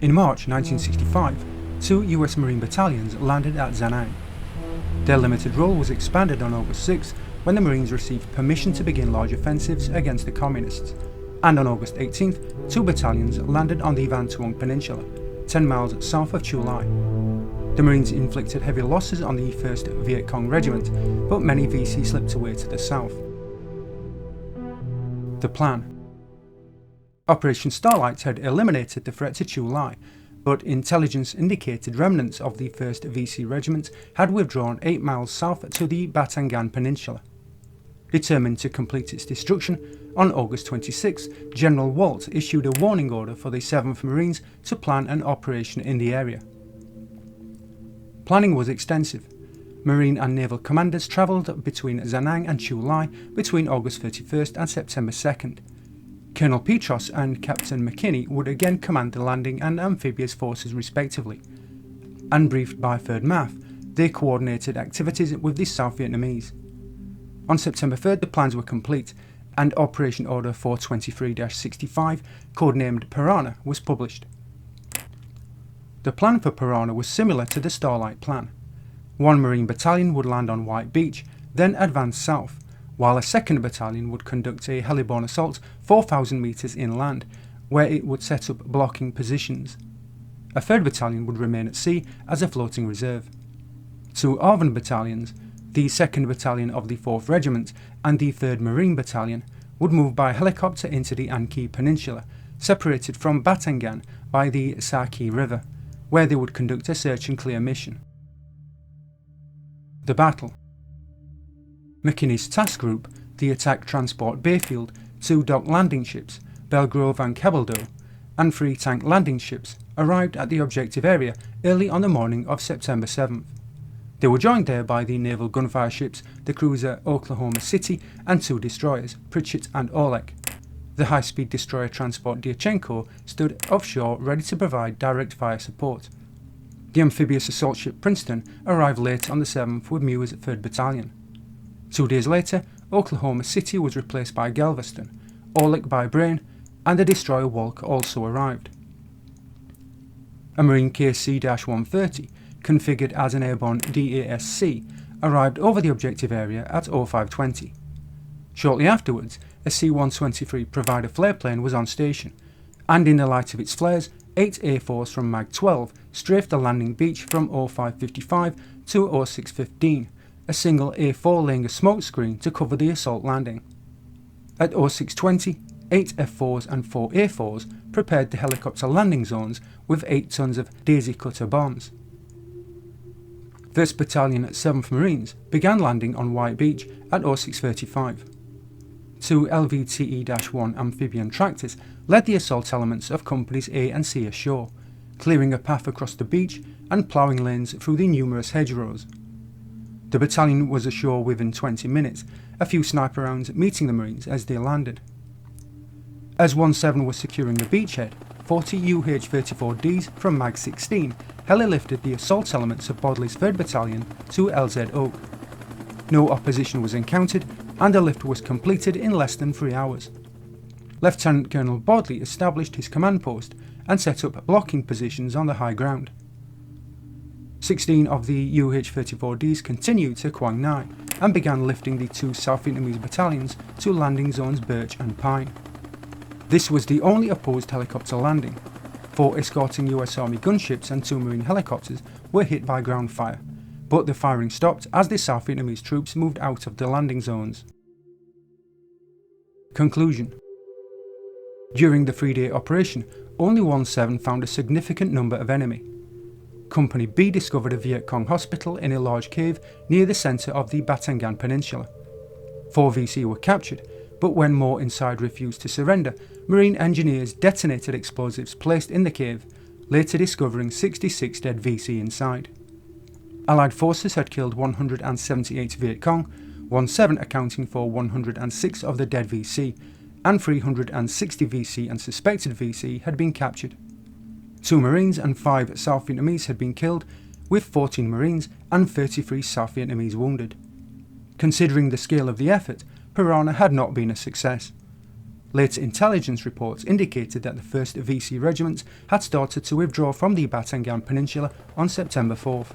In March 1965, 2 US Marine battalions landed at Da Nang. Their limited role was expanded on August 6 when the Marines received permission to begin large offensives against the Communists, and on August 18th, 2 battalions landed on the Tuong Peninsula, 10 miles south of Chu Lai. The Marines inflicted heavy losses on the 1st Viet Cong Regiment, but many VC slipped away to the south. The plan. Operation Starlight had eliminated the threat to Chu Lai, but intelligence indicated remnants of the 1st VC Regiment had withdrawn 8 miles south to the Batangan Peninsula. Determined to complete its destruction, on August 26, General Walt issued a warning order for the 7th Marines to plan an operation in the area. Planning was extensive. Marine and naval commanders travelled between Da Nang and Chu Lai between August 31st and September 2nd. Colonel Petros and Captain McKinney would again command the landing and amphibious forces respectively, and briefed by 3rd MAF, they coordinated activities with the South Vietnamese. On September 3rd the plans were complete, and Operation Order 423-65, codenamed Piranha, was published. The plan for Piranha was similar to the Starlight plan. 1 Marine battalion would land on White Beach, then advance south, while a 2nd battalion would conduct a heliborne assault 4,000 metres inland, where it would set up blocking positions. A 3rd battalion would remain at sea as a floating reserve. 2 ARVN battalions, the 2nd Battalion of the 4th Regiment and the 3rd Marine Battalion, would move by helicopter into the An Kee Peninsula, separated from Batangan by the Sa Kee River, where they would conduct a search and clear mission. The battle. McKinney's task group, the Attack Transport Bayfield, 2 dock landing ships, Belgrove and Cabeldo, and 3 tank landing ships, arrived at the objective area early on the morning of September 7th. They were joined there by the naval gunfire ships, the cruiser Oklahoma City and 2 destroyers, Pritchett and Orlek. The high-speed destroyer transport Dyachenko stood offshore ready to provide direct fire support. The amphibious assault ship Princeton arrived late on the 7th with Muir's 3rd Battalion. 2 days later, Oklahoma City was replaced by Galveston, Orlek by Braine, and the destroyer Walker also arrived. A Marine KC-130, configured as an airborne DASC, arrived over the objective area at 0520. Shortly afterwards, a C-123 Provider flare plane was on station, and in the light of its flares, 8 A4s from Mag 12 strafed the landing beach from 0555 to 0615, a single A4 laying a smoke screen to cover the assault landing. At 0620, 8 F4s and 4 A4s prepared the helicopter landing zones with 8 tons of daisy cutter bombs. 1st Battalion 7th Marines began landing on White Beach at 0635. 2 LVTE-1 amphibian tractors led the assault elements of Companies A and C ashore, clearing a path across the beach and ploughing lanes through the numerous hedgerows. The battalion was ashore within 20 minutes, a few sniper rounds meeting the Marines as they landed. As 1-7 was securing the beachhead, 40 UH-34Ds from Mag 16 heli-lifted the assault elements of Bodley's 3rd Battalion to LZ Oak. No opposition was encountered, and the lift was completed in less than 3 hours. Lieutenant Colonel Bodley established his command post and set up blocking positions on the high ground. 16 of the UH-34Ds continued to Quang Ngai and began lifting the 2 South Vietnamese battalions to landing zones Birch and Pine. This was the only opposed helicopter landing. 4 escorting US Army gunships and 2 Marine helicopters were hit by ground fire, but the firing stopped as the South Vietnamese troops moved out of the landing zones. Conclusion. During the 3-day operation, only 1-7 found a significant number of enemy. Company B discovered a Viet Cong hospital in a large cave near the centre of the Batangan Peninsula. 4 VC were captured, but when more inside refused to surrender, Marine engineers detonated explosives placed in the cave, later discovering 66 dead VC inside. Allied forces had killed 178 Viet Cong, 1-7 accounting for 106 of the dead VC, and 360 VC and suspected VC had been captured. 2 Marines and 5 South Vietnamese had been killed, with 14 Marines and 33 South Vietnamese wounded. Considering the scale of the effort, Piranha had not been a success. Later intelligence reports indicated that the 1st VC Regiment had started to withdraw from the Batangan Peninsula on September 4th.